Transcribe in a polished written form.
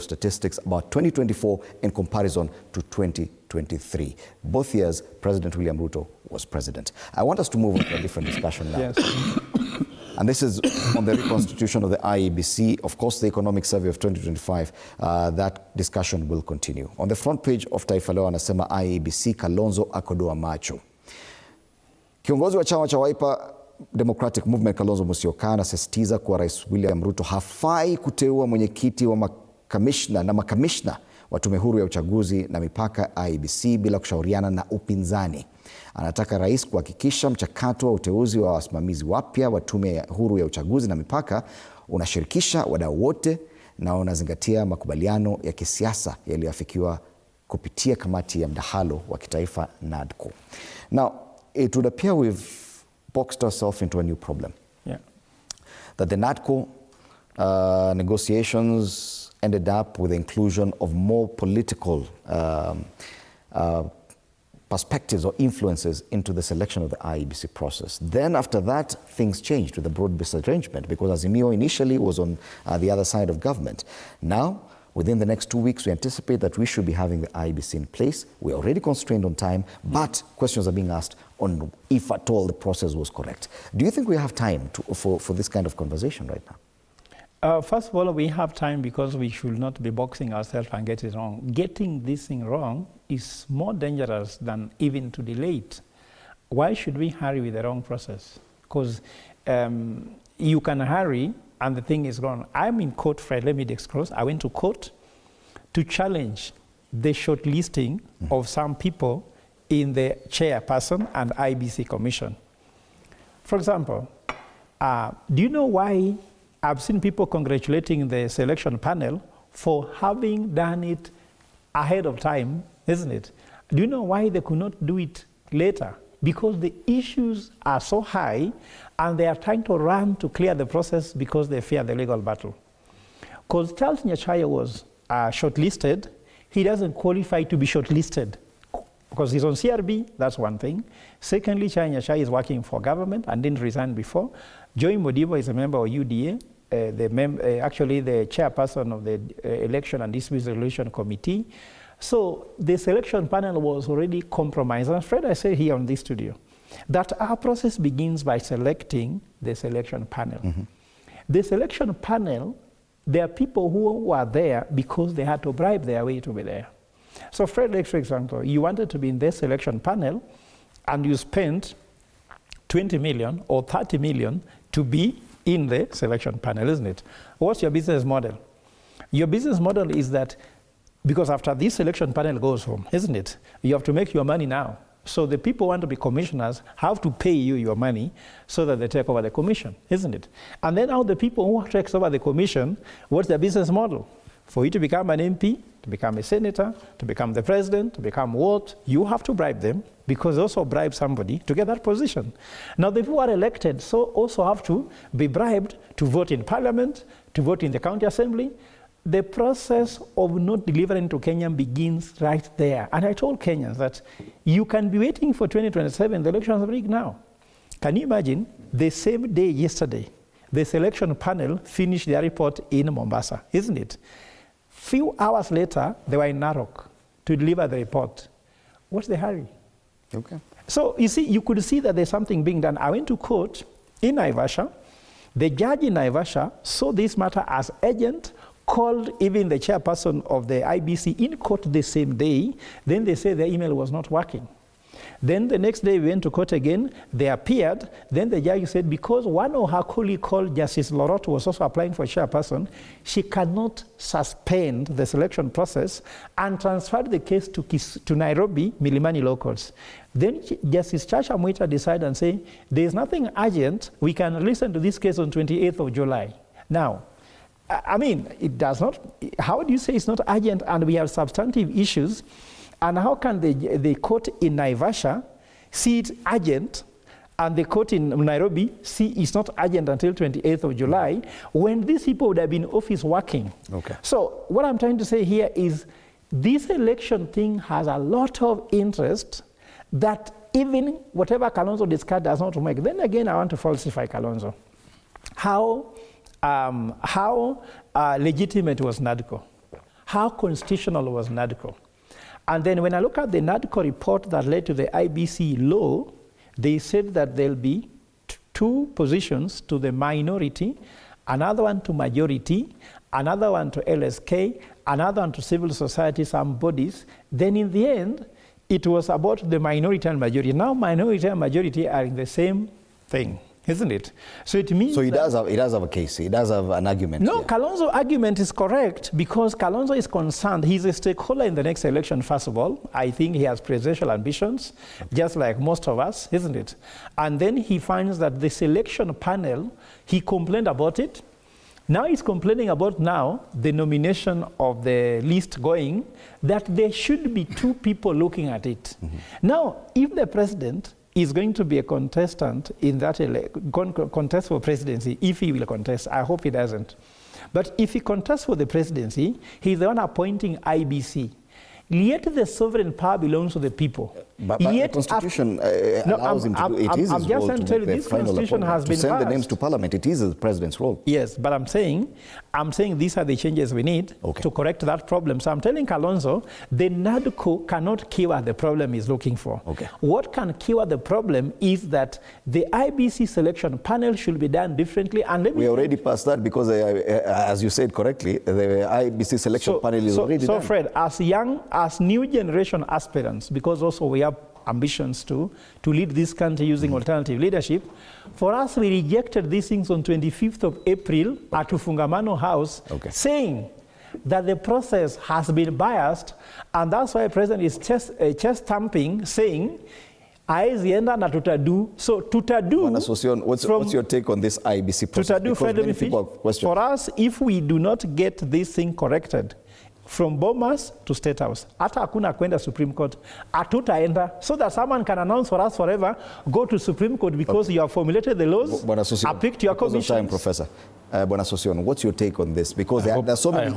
statistics about 2024 in comparison to 2023. Both years, President William Ruto was president. I want us to move on to a different discussion now. Yes. And this is on the reconstitution of the IEBC. Of course, the economic survey of 2025, that discussion will continue. On the front page of Taifa Leo anasema IEBC, Kalonzo akodoa macho. Kiongozi wa chama cha Wiper Democratic Movement Kalonzo Musyoka anasisitiza kuwa Rais William Ruto hafai kuteua mwenyekiti wa makamishna na makamishna wa tume huru ya uchaguzi na mipaka IEBC bila kushauriana na upinzani. Anataka rais kuhakikisha mchakato wa uteuzi wa wasimamizi wapya wa tume huru ya uchaguzi na mipaka unashirikisha wadau wote na unazingatia makubaliano ya kisiasa yaliyoafikiwa kupitia kamati ya mdahalo wa kitaifa NADCO. Now, it would appear we've boxed ourselves into a new problem. Yeah. That the NADCO negotiations ended up with the inclusion of more political perspectives or influences into the selection of the IEBC process. Then after that, things changed with the broad-based arrangement because Azimio initially was on the other side of government. Now, within the next 2 weeks, we anticipate that we should be having the IEBC in place. We're already constrained on time, but questions are being asked on if at all the process was correct. Do you think we have time for this kind of conversation right now? First of all, we have time because we should not be boxing ourselves and get it wrong. Getting this thing wrong is more dangerous than even to delay it. Why should we hurry with the wrong process? Because you can hurry and the thing is wrong. I'm in court, Fred, let me disclose. I went to court to challenge the shortlisting of some people in the chairperson and IEBC commission. For example, do you know why I've seen people congratulating the selection panel for having done it ahead of time, isn't it? Do you know why they could not do it later? Because the issues are so high and they are trying to run to clear the process because they fear the legal battle. Because Charles Nyachaya was shortlisted, he doesn't qualify to be shortlisted. Because he's on CRB, that's one thing. Secondly, Nyachaya is working for government and didn't resign before. Joy Modibo is a member of UDA, actually the chairperson of the Election and Dispute Resolution Committee. So the selection panel was already compromised. And Fred, I say here on this studio, that our process begins by selecting the selection panel. Mm-hmm. The selection panel, there are people who are there because they had to bribe their way to be there. So Fred, for example, you wanted to be in this selection panel and you spent 20 million or 30 million to be in the selection panel, isn't it? What's your business model? Your business model is that because after this selection panel goes home, isn't it? You have to make your money now. So the people who want to be commissioners have to pay you your money so that they take over the commission, isn't it? And then now the people who takes over the commission, what's their business model? For you to become an MP, to become a senator, to become the president, to become what? You have to bribe them because they also bribe somebody to get that position. Now the people who are elected so also have to be bribed to vote in parliament, to vote in the county assembly. The process of not delivering to Kenyan begins right there. And I told Kenyans that you can be waiting for 2027, the elections are rigged now. Can you imagine the same day yesterday, the selection panel finished their report in Mombasa, isn't it? Few hours later, they were in Narok to deliver the report. What's the hurry? Okay. So you see, you could see that there's something being done. I went to court in Naivasha. The judge in Naivasha saw this matter as urgent, called even the chairperson of the IEBC in court the same day. Then they said their email was not working. Then the next day we went to court again, they appeared, then the judge said because one of her colleagues called Justice Lorot was also applying for chairperson, she cannot suspend the selection process and transferred the case to Nairobi, Milimani locals. Then Justice Chacha Mwita decided and said, there is nothing urgent, we can listen to this case on 28th of July. Now, I mean, it does not, how do you say it's not urgent and we have substantive issues? And how can the court in Naivasha see it urgent and the court in Nairobi see it's not urgent until 28th of July when these people would have been in office working? Okay. So what I'm trying to say here is this election thing has a lot of interest that even whatever Kalonzo discard does not make. Then again, I want to falsify Kalonzo. How legitimate was NADCO? How constitutional was NADCO? And then when I look at the NADCO report that led to the IEBC law, they said that there'll be two positions to the minority, another one to majority, another one to LSK, another one to civil society, some bodies. Then in the end, it was about the minority and majority. Now minority and majority are in the same thing, isn't it? So it means he does have a case. He does have an argument. No, here. Kalonzo's argument is correct because Kalonzo is concerned. He's a stakeholder in the next election, first of all. I think he has presidential ambitions, just like most of us, isn't it? And then he finds that the selection panel, he complained about it. Now he's complaining about the nomination of the list going, that there should be two people looking at it. Mm-hmm. Now, if the president is going to be a contestant in that contest for presidency, if he will contest, I hope he doesn't. But if he contests for the presidency, he's the one appointing IEBC. Yet the sovereign power belongs to the people. But the Constitution allows him to do it. It is his role to make the final appointment. To send the names to Parliament, it is the president's role. Yes, but I'm saying these are the changes we need to correct that problem. So I'm telling Kalonzo, the NADCO cannot cure the problem he's looking for. Okay. What can cure the problem is that the IEBC selection panel should be done differently. And we already passed that because, as you said correctly, the IEBC selection panel is already done. So Fred, as new generation aspirants, because also we have ambitions to lead this country using alternative leadership, for us we rejected these things on 25th of April at Ufungamano House, saying that the process has been biased, and that's why the president is chest thumping, saying, Aizienda na tutadu. So tutadu. What's your take on this IEBC process? Tutadu, for us, if we do not get this thing corrected, from Bomas to State House, hata hakuna kwenda Supreme Court, hatutaenda, so that someone can announce for us forever, go to Supreme Court because you have formulated the laws, I picked your commissions. Time, Professor. Bwana Sosion, what's your take on this? Because there are so many